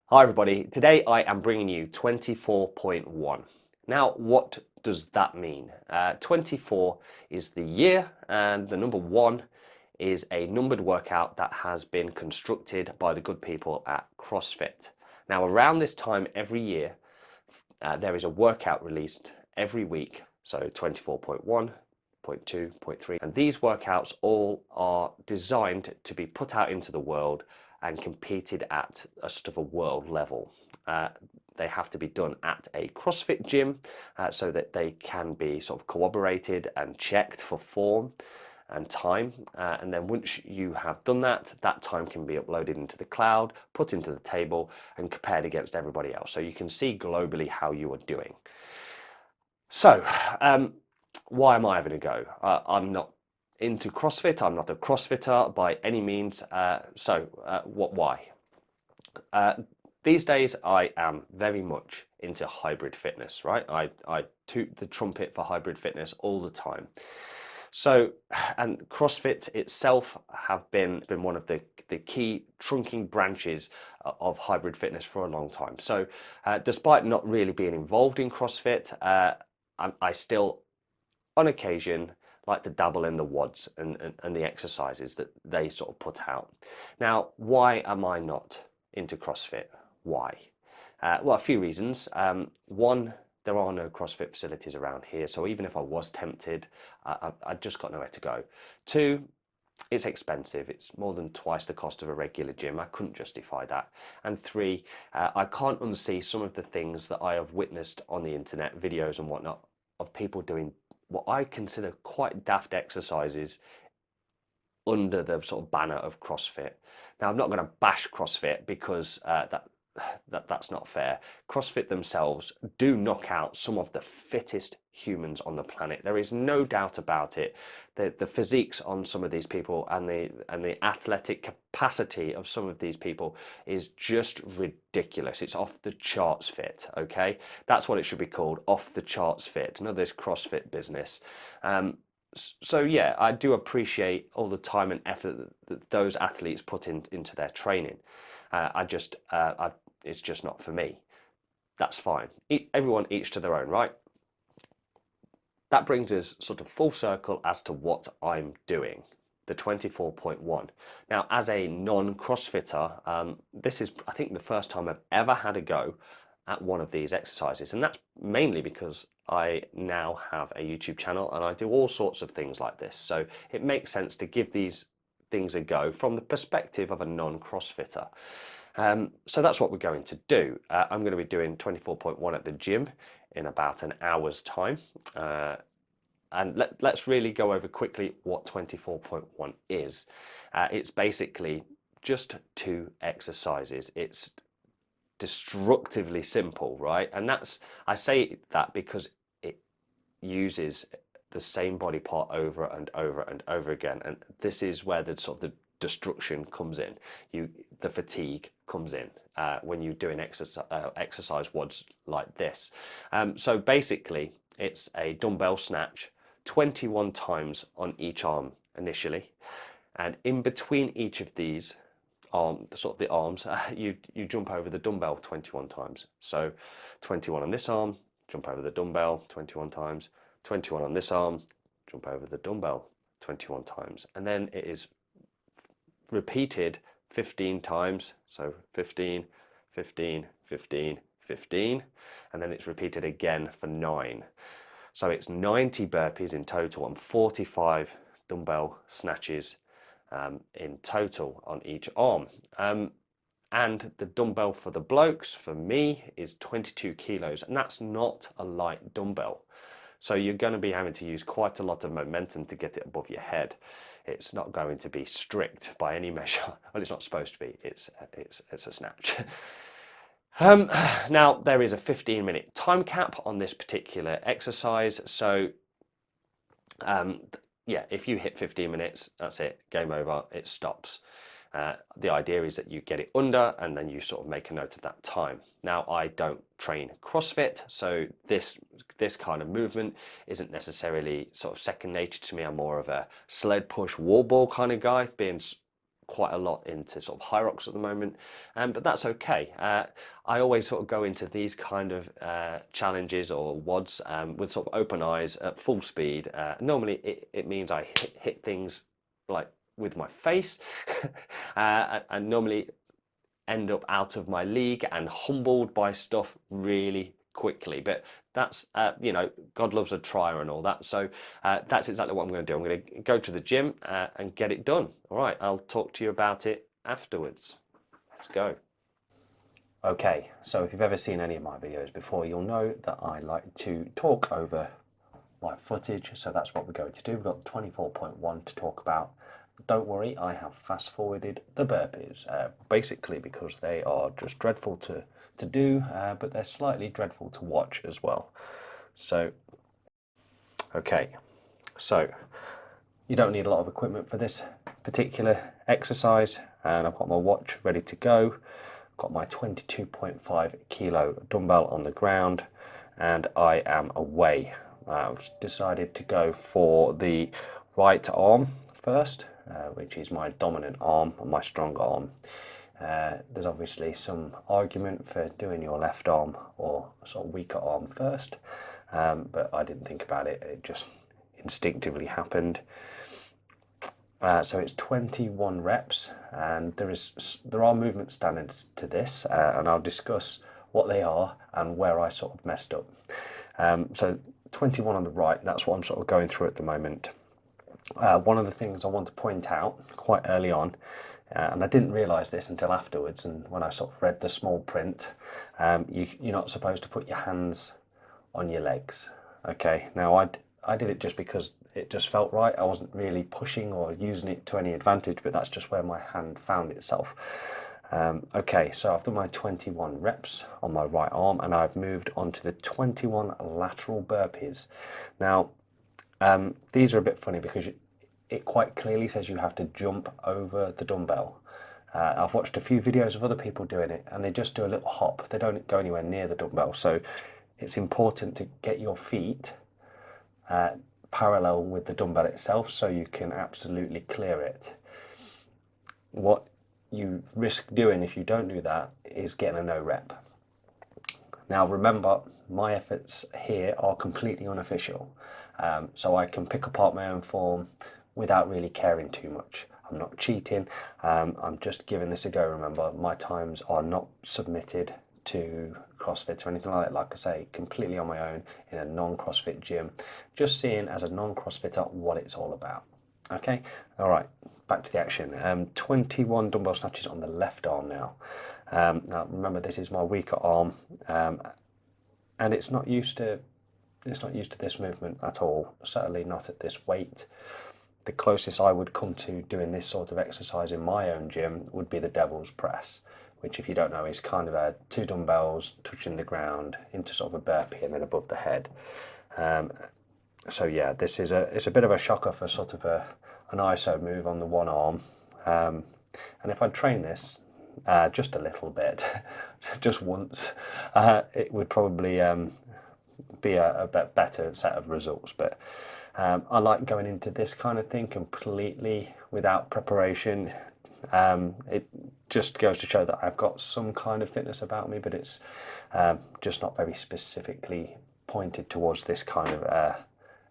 Hi everybody, today I am bringing you 24.1. Now what does that mean? 24 is the year and the number 1 is a numbered workout that has been constructed by the good people at CrossFit. Now around this time every year there is a workout released every week, so 24.1, point 2, point 3, and these workouts all are designed to be put out into the world and competed at a sort of a world level. They have to be done at a CrossFit gym so that they can be sort of corroborated and checked for form and time, and then once you have done that, that time can be uploaded into the cloud, put into the table and compared against everybody else, so you can see globally how you are doing. So why am I having a go? I'm not into CrossFit, I'm not a CrossFitter by any means, why? These days I am very much into hybrid fitness, right? I toot the trumpet for hybrid fitness all the time. So, and CrossFit itself have been one of the key trunking branches of hybrid fitness for a long time. So, despite not really being involved in CrossFit, I still, on occasion, like to dabble in the WODs and the exercises that they sort of put out. Now, why am I not into CrossFit? Why? Well, a few reasons. One, there are no CrossFit facilities around here, so even if I was tempted, I just got nowhere to go. Two, it's expensive. It's more than twice the cost of a regular gym. I couldn't justify that. And three, I can't unsee some of the things that I have witnessed on the internet, videos and whatnot, of people doing what I consider quite daft exercises under the sort of banner of CrossFit. Now, I'm not going to bash CrossFit because that's not fair. CrossFit themselves do knock out some of the fittest humans on the planet. There is no doubt about it. The physiques on some of these people and the athletic capacity of some of these people is just ridiculous. It's off the charts fit, okay? That's what it should be called, off the charts fit, none of this CrossFit business. So yeah, I do appreciate all the time and effort that those athletes put into their training. It's just not for me. That's fine. Everyone each to their own, right? That brings us sort of full circle as to what I'm doing, the 24.1. Now, as a non-CrossFitter, this is, I think, the first time I've ever had a go at one of these exercises, and that's mainly because I now have a YouTube channel and I do all sorts of things like this, so it makes sense to give these things a go from the perspective of a non-CrossFitter. So that's what we're going to do. I'm going to be doing 24.1 at the gym in about an hour's time. And let's really go over quickly what 24.1 is. It's basically just 2 exercises. It's destructively simple, right? And I say that because it uses the same body part over and over and over again, and this is where the sort of the destruction comes in. The fatigue comes in when you're doing exercise WODs like this. So basically, it's a dumbbell snatch 21 times on each arm initially, and in between each of these the arms, you jump over the dumbbell 21 times. So 21 on this arm, jump over the dumbbell 21 times, 21 on this arm, jump over the dumbbell 21 times, and then it is repeated 15 times. So 15, 15, 15, 15, and then it's repeated again for 9. So it's 90 burpees in total and 45 dumbbell snatches in total on each arm. And the dumbbell for the blokes, for me, is 22 kilos, and that's not a light dumbbell. So you're going to be having to use quite a lot of momentum to get it above your head. It's not going to be strict by any measure. Well, it's not supposed to be. It's a snatch. Now, there is a 15-minute time cap on this particular exercise. So, yeah, if you hit 15 minutes, that's it, game over, it stops. The idea is that you get it under and then you sort of make a note of that time. Now, I don't train CrossFit, so this kind of movement isn't necessarily sort of second nature to me. I'm more of a sled push wall ball kind of guy, being quite a lot into sort of high rocks at the moment, but that's okay. I always sort of go into these kind of challenges or WODs with sort of open eyes at full speed. Normally it means I hit things like with my face and normally end up out of my league and humbled by stuff really quickly. But that's, you know, God loves a trier and all that. So that's exactly what I'm going to do. I'm going to go to the gym and get it done. All right, I'll talk to you about it afterwards. Let's go. Okay, so if you've ever seen any of my videos before, you'll know that I like to talk over my footage. So that's what we're going to do. We've got 24.1 to talk about. Don't worry, I have fast forwarded the burpees, basically because they are just dreadful to do, but they're slightly dreadful to watch as well. So, okay, so you don't need a lot of equipment for this particular exercise, and I've got my watch ready to go. Got my 22.5 kilo dumbbell on the ground, and I am away. I've decided to go for the right arm first, which is my dominant arm and my strong arm. There's obviously some argument for doing your left arm or sort of weaker arm first, but I didn't think about it. It just instinctively happened. So it's 21 reps, and there are movement standards to this, and I'll discuss what they are and where I sort of messed up. So 21 on the right, that's what I'm sort of going through at the moment. One of the things I want to point out quite early on, and I didn't realise this until afterwards, and when I sort of read the small print, you're not supposed to put your hands on your legs. Okay, now I did it just because it just felt right. I wasn't really pushing or using it to any advantage, but that's just where my hand found itself. Okay, so I've done my 21 reps on my right arm, and I've moved on to the 21 lateral burpees. Now, these are a bit funny because it quite clearly says you have to jump over the dumbbell. I've watched a few videos of other people doing it, and they just do a little hop. They don't go anywhere near the dumbbell. So it's important to get your feet parallel with the dumbbell itself so you can absolutely clear it. What you risk doing if you don't do that is getting a no rep. Now remember, my efforts here are completely unofficial, so I can pick apart my own form without really caring too much. I'm not cheating, I'm just giving this a go. Remember, my times are not submitted to CrossFit or anything like that. Like I say, completely on my own in a non-CrossFit gym, just seeing as a non-CrossFitter what it's all about. Okay, all right, back to the action. 21 dumbbell snatches on the left arm now. Now remember, this is my weaker arm, and it's not used to this movement at all. Certainly not at this weight. The closest I would come to doing this sort of exercise in my own gym would be the devil's press, which, if you don't know, is kind of two dumbbells touching the ground into sort of a burpee and then above the head. So yeah, this is it's a bit of a shocker for sort of an ISO move on the one arm. And if I'd train this just a little bit, just once, it would probably be a bit better set of results. But I like going into this kind of thing completely without preparation. It just goes to show that I've got some kind of fitness about me, but it's just not very specifically pointed towards this kind of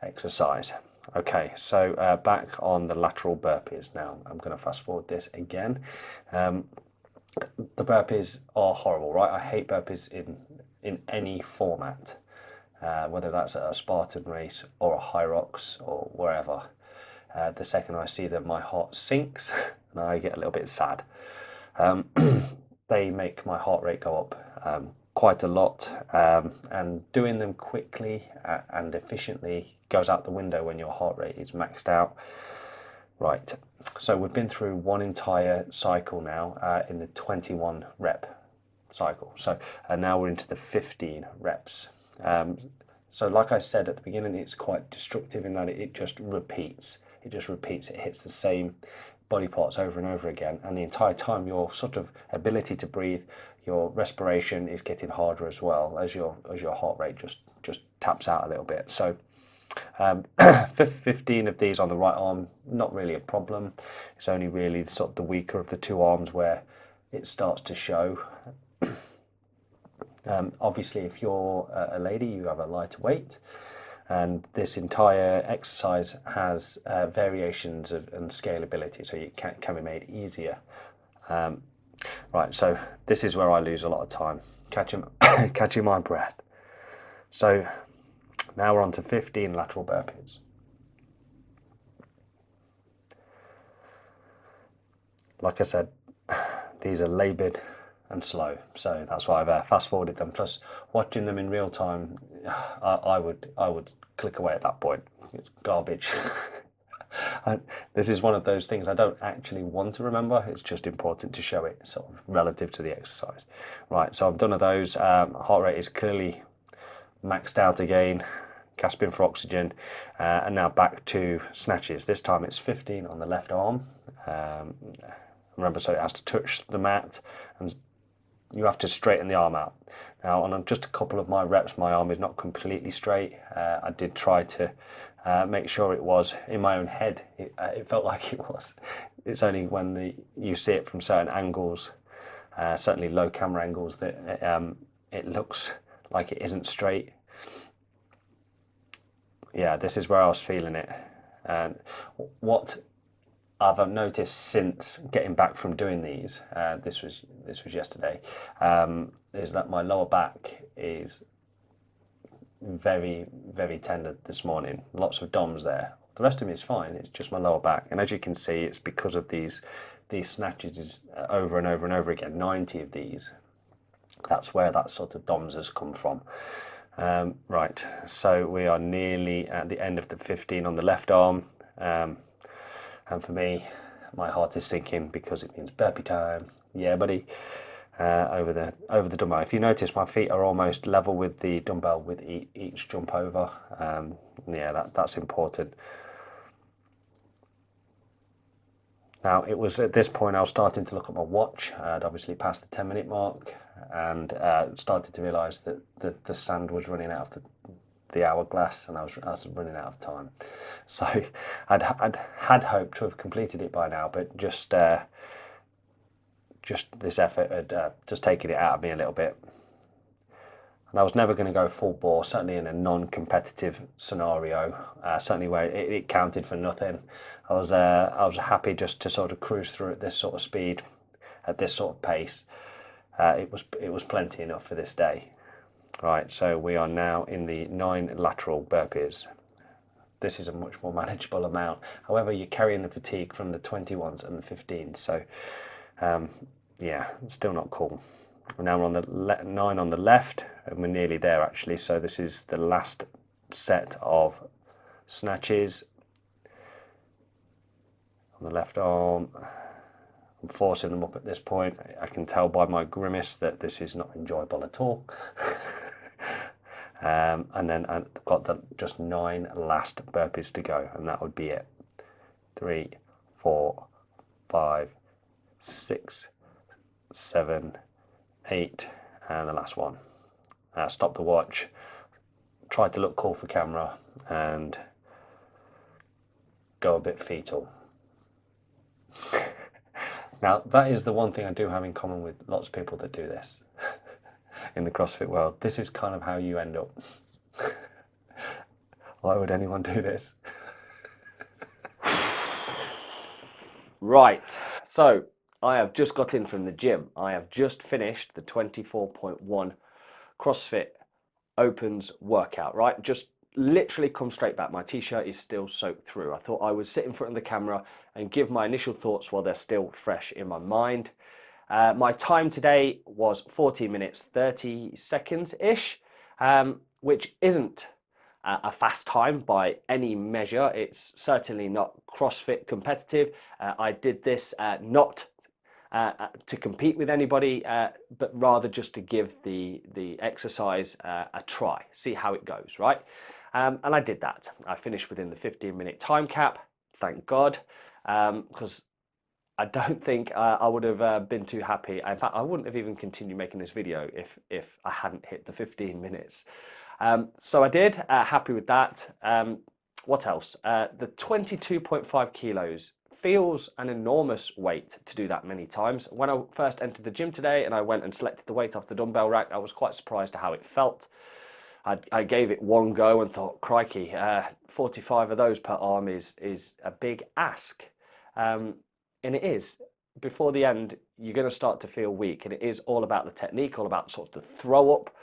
exercise. Okay, so back on the lateral burpees now. I'm going to fast forward this again. The burpees are horrible, right? I hate burpees in any format, whether that's a Spartan race or a high rocks or wherever. The second I see them, my heart sinks and I get a little bit sad. They make my heart rate go up quite a lot, and doing them quickly and efficiently goes out the window when your heart rate is maxed out. Right, so we've been through one entire cycle now in the 21 rep cycle. So now we're into the 15 reps. So like I said at the beginning, it's quite destructive in that it just repeats. It just repeats. It hits the same body parts over and over again, and the entire time your sort of ability to breathe, your respiration is getting harder as well as your heart rate just taps out a little bit. So 15 of these on the right arm, not really a problem. It's only really sort of the weaker of the two arms where it starts to show. Obviously, if you're a lady, you have a lighter weight, and this entire exercise has variations and scalability, so it can be made easier. Right, so this is where I lose a lot of time, catching my breath. So now we're on to 15 lateral burpees. Like I said, these are laboured and slow, so that's why I've fast forwarded them. Plus, watching them in real time, I would click away at that point. It's garbage. And this is one of those things I don't actually want to remember. It's just important to show it sort of relative to the exercise. Right, so I've done of those. Heart rate is clearly maxed out again, gasping for oxygen, and now back to snatches. This time it's 15 on the left arm. Remember, so it has to touch the mat, and you have to straighten the arm out. Now, on just a couple of my reps, my arm is not completely straight. I did try to make sure it was. In my own head, it felt like it was. It's only when you see it from certain angles, certainly low camera angles, that it looks like it isn't straight. Yeah, this is where I was feeling it. And what I've noticed since getting back from doing these, this was yesterday, is that my lower back is very, very tender this morning. Lots of DOMs there. The rest of me is fine. It's just my lower back, and as you can see, it's because of these snatches over and over and over again. 90 of these. That's where that sort of DOMs has come from. Right, so we are nearly at the end of the 15 on the left arm. And for me, my heart is sinking because it means burpee time. Yeah, buddy. Over the dumbbell. If you notice, my feet are almost level with the dumbbell with each jump over. Yeah, that's important. Now, it was at this point I was starting to look at my watch. I'd obviously passed the 10-minute mark, and started to realise that the sand was running out of the hourglass, and I was running out of time. So I'd had hoped to have completed it by now, but just this effort had just taken it out of me a little bit. And I was never going to go full bore, certainly in a non-competitive scenario, certainly where it counted for nothing. I was happy just to sort of cruise through at this sort of speed, at this sort of pace. It was plenty enough for this day. Right, so we are now in the 9 lateral burpees. This is a much more manageable amount. However, you're carrying the fatigue from the 21s and the 15s, so yeah, still not cool. Now we're on the 9 on the left, and we're nearly there actually. So this is the last set of snatches on the left arm. I'm forcing them up at this point. I can tell by my grimace that this is not enjoyable at all. And then I've got just 9 last burpees to go, and that would be it. 3, 4, 5, 6, 7, 8, and the last one. Stop the watch, tried to look cool for camera, and go a bit fetal. Now, that is the one thing I do have in common with lots of people that do this in the CrossFit world. This is kind of how you end up. Why would anyone do this? Right, so I have just got in from the gym. I have just finished the 24.1 CrossFit Opens workout, right? Just literally come straight back. My t-shirt is still soaked through. I thought I would sit in front of the camera and give my initial thoughts while they're still fresh in my mind. My time today was 14 minutes 30 seconds-ish, which isn't a fast time by any measure. It's certainly not CrossFit competitive. I did this not to compete with anybody, but rather just to give the exercise a try, see how it goes, right? And I did that. I finished within the 15-minute time cap, thank God, because I don't think I would have been too happy. In fact, I wouldn't have even continued making this video if I hadn't hit the 15 minutes. So I did, happy with that. What else? The 22.5 kilos feels an enormous weight to do that many times. When I first entered the gym today and I went and selected the weight off the dumbbell rack, I was quite surprised at how it felt. I gave it one go and thought, crikey, 45 of those per arm is a big ask. And it is. Before the end, you're going to start to feel weak, and it is all about the technique, all about sort of the throw up,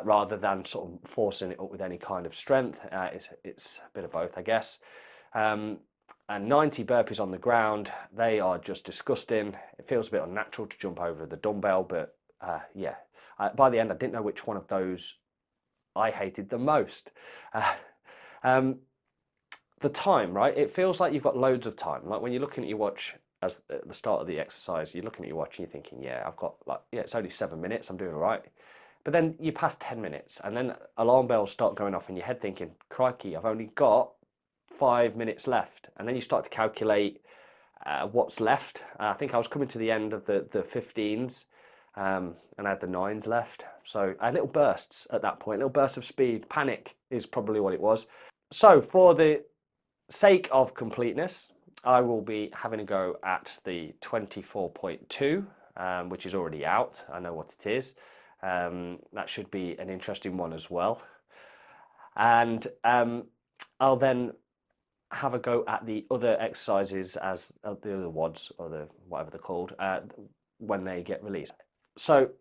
rather than sort of forcing it up with any kind of strength. It's a bit of both, I guess. And 90 burpees on the ground, they are just disgusting. It feels a bit unnatural to jump over the dumbbell, but yeah. By the end, I didn't know which one of those I hated the most. The time, right? It feels like you've got loads of time. Like when you're looking at your watch as at the start of the exercise, you're looking at your watch and you're thinking, yeah, I've got like, yeah, it's only 7 minutes, I'm doing all right. But then you pass 10 minutes and then alarm bells start going off in your head thinking, crikey, I've only got 5 minutes left. And then you start to calculate what's left. I think I was coming to the end of the 15s and I had the 9s left. So I had little bursts at that point, little bursts of speed. Panic is probably what it was. So for the sake of completeness, I will be having a go at the 24.2, which is already out. I know what it is. That should be an interesting one as well. And I'll then have a go at the other exercises as the other WODs or the whatever they're called when they get released. So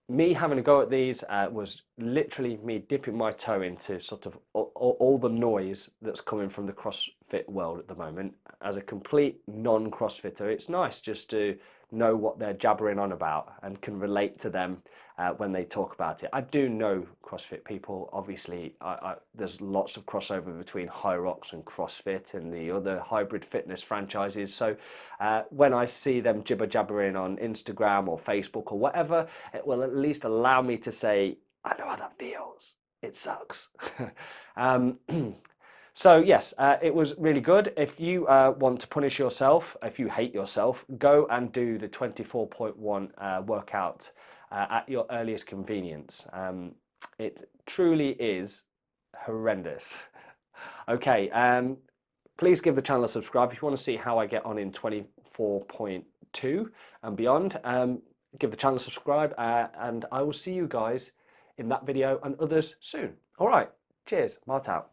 me having a go at these was literally me dipping my toe into sort of all the noise that's coming from the CrossFit world at the moment. As a complete non-CrossFitter, it's nice just to know what they're jabbering on about and can relate to them when they talk about it. I do know CrossFit people, obviously. There's lots of crossover between High Rocks and CrossFit and the other hybrid fitness franchises. So when I see them jibber jabbering on Instagram or Facebook or whatever, it will at least allow me to say, I know how that feels. It sucks. So yes, it was really good. If you want to punish yourself, if you hate yourself, go and do the 24.1 workout at your earliest convenience. It truly is horrendous. Okay, please give the channel a subscribe if you want to see how I get on in 24.2 and beyond. Give the channel a subscribe and I will see you guys in that video and others soon. All right, cheers, Mart out.